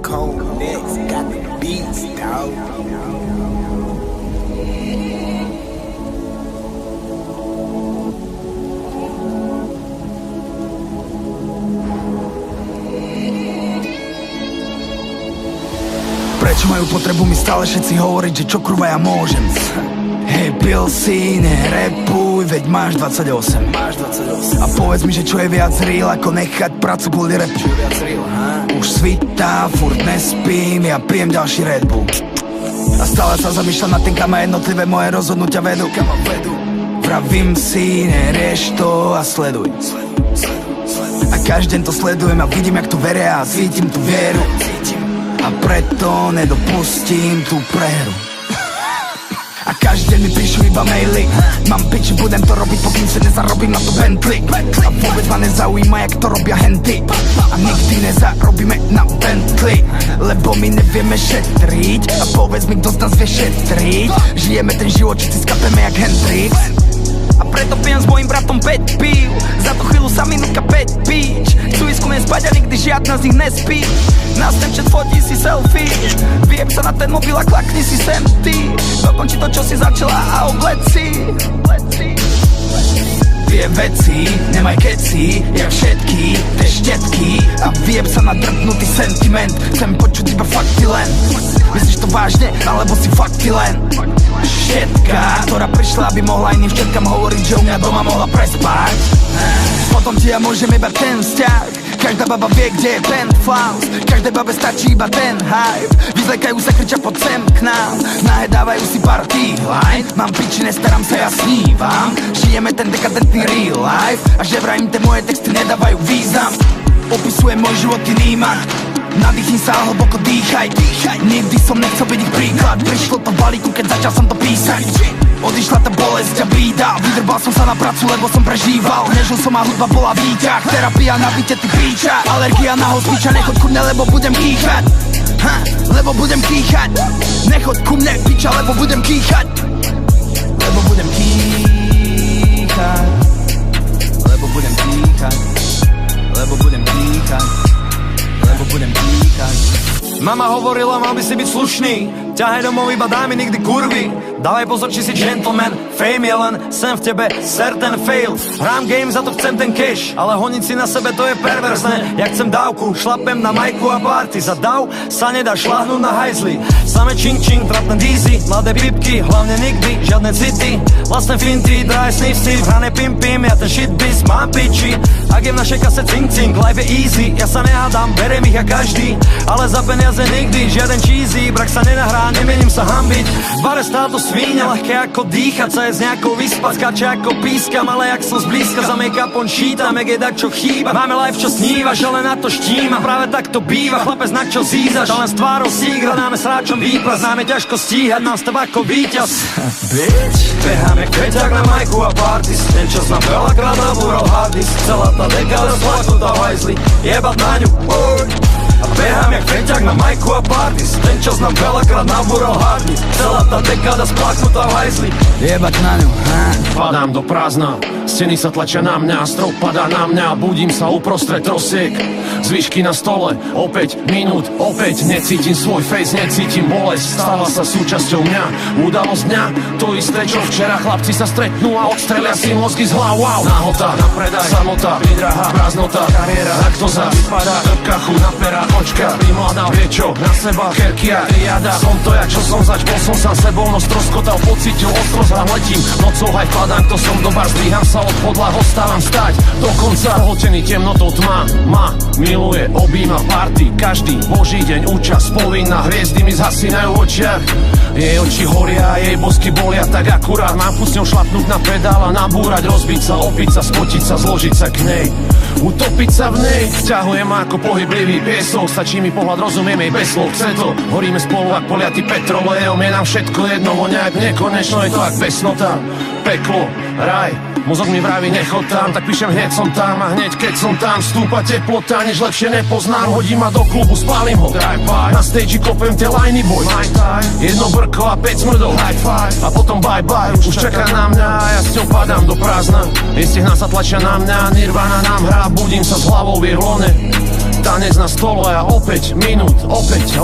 Cold necks, got the beats, dog. Prečo majú potrebu mi stále všetci hovoriť, že čo kurva ja môžem? Hej, pil si, nerepuj, veď máš 28. A povedz mi, že čo je viac real, ako nechať prácu kvôli repu. Už svitá, furt nespím, ja pijem ďalší Red Bull. A stále sa zamýšľam nad tým, kam jednotlivé moje rozhodnutia vedú. Vravím si, nerieš to a sleduj. A každý deň to sledujem a vidím, jak to veria a cítim tú vieru. A preto nedopustím tú prehru. A každý deň mi píšu iba maily. Mám piči, budem to robiť, pokým sa nezarobím na to Bentley. A vôbec ma nezaujíma, jak to robia henty. A nikdy nezarobíme na Bentley, lebo my nevieme šetriť. A povedz mi, kto z nás vie šetriť. Žijeme ten život, či si skapeme jak Hendrix. A preto pijem s mojím bratom 5 pív. Za tú chvíľu sa minútka 5 píč. Chcú ísť ku mne spať a nikdy žiadna z nich nespí. Na Snapchat fotí si selfie. Vyjeb sa na ten mobil a klakni si sem ty. Dokonči to, čo si začala a obleci. Tie veci, nemaj keci, jak všetky tie štetky. A vyjeb sa na drpnutý sentiment. Chcem počuť iba fakty len. Myslíš to vážne, alebo si fakty len? Štetka, ktorá prišla, aby mohla iným štetkám hovoriť, že u mňa doma mohla prespať. Potom ti ja môžem iba ten vzťah. Každá baba vie, kde je ten flaus. Každej babe stačí iba ten hype. Vyzlekajú sa, kričia poď sem k nám. Nahedávajú si party line. Mám piči, nestarám sa, ja snívam. Žijeme ten dekadentný real life. A že vraj im tie moje texty nedávajú význam. Opisujem môj život inýma. Nadýchni sa a hlboko dýchaj. Nikdy som nechcel byť ich príklad. Prišlo to v balíku, keď začal som to písať. Odišla tá bolesť a bída. Vydrbal som sa na prácu, lebo som prežíval. Nežil som a hudba bola výťah. Terapia na byte, ty píča. Alergia na hospiča, nechoď ku mne, lebo budem kýchať. Lebo budem kýchať. Nechoď ku mne, piča, lebo budem kýchať. Lebo budem kýchať. Lebo budem kýchať. Lebo budem kýchať. Lebo budem kýchať. Mama hovorila, mal by si byť slušný. Ťahaj domov iba dámy, nikdy kurvy. Dávaj pozor, či si gentleman. Fame je len sem v tebe, certain fail. Hrám game, za to chcem ten cash. Ale honiť si na sebe, to je perverzné. Ja chcem dávku, šlapem na majku a party. Za dáv sa nedá šľahnúť na hajzli. Same čing-čing, trapné dízy. Mladé pipky, hlavne nikdy, žiadne city. Vlastné finty, drahé snifty. Hrané pim-pim, ja ten shit bis, mám piči. Ak je v našej kase cing-cing, life je easy. Ja sa nehádam, berem ich a každý. Ale za peniaze nikdy, žiaden cheesy. Brak sa nenahrá, nemením sa hambiť. V bare stále to svíňa, ľahké ako dýchať. Sa je z nejakou vyspať, skáče ako pískam. Ale jak som zblízka, za make-upom čítam, jak je tak čo chýba. Máme life, čo sníva, že len na to štíma. Práve tak to býva, chlapec na čo zízaš. Ale s tvárou sígra, dáme sráčom výpras. Známe ťažko stíhať, nám stav ako víťaz. Bitch, behám jak kveťak na majku a parties. Ten čas nám veľakrát nabúral harddisk. Celá tá dekáda splaknutá v hajzli. Jebať na ňu, a behám jak feťak na majku a parties. Ten čas nám veľakrát nabúral hardny. Celá tá dekáda splaknutá v hajzli. Jebať na ňu, Padám do prázdna, steny sa tlačia na mňa, strop padá na mňa, budím sa uprostred trosiek. Zvyšky na stole, opäť minút, opäť necítim svoj face, necítim bolesť. Stáva sa súčasťou mňa, udalosť dňa, to isté čo včera. Chlapci sa stretnú a odstrelia si mozgy z hlav. Wow, nahota, na predaj, samota, prídraha, prázdnota, kariéra, laktoza, vypadá, trpka, chuť na pera, očka, primladá, vie čo, na seba, kerkia, triada. Som to ja, čo som zač, bol som sám sebou, no stroskotal, pocítil ostrosť a letím. Nocou aj vkladám, kto som do bar, zdvíham sa od podlah, ostávam stať. Dokonca pohltený temnotou tma, ma miluje, objíma party. Každý boží deň účasť, povinná, hviezdy mi zhasínajú v očiach. Jej oči horia, jej bosky bolia, tak akurát mám chuť s ňou šlapnúť na pedál a nabúrať, rozbiť sa, opiť sa, spotiť sa, zložiť sa k nej. Utopiť sa v nej, ťahujem ako pohyblivý piesok. Stačí mi pohľad, rozumieme jej bez slov. Chce to, horíme spolu ak poliaty petrolejom. Je nám všetko jedno, vonia jak nekonečno. Je to jak besnota, peklo, raj. Mozog mi vraví nechod tam, tak píšem hneď som tam. A hneď keď som tam, stúpa teplota, nič lepšie nepoznám. Hodím ma do klubu, spálim ho, drive-by. Na stage kopem tie liney boy, jedno brko a 5 smrdov, high-five. A potom bye-bye, už čaká na mňa a ja s ňou padám do prázdna. Je stehná sa tlačia na mňa, Nirvana nám hrá, budím sa s hlavou v jej lone. tanec na stole a opäť minút, opäť.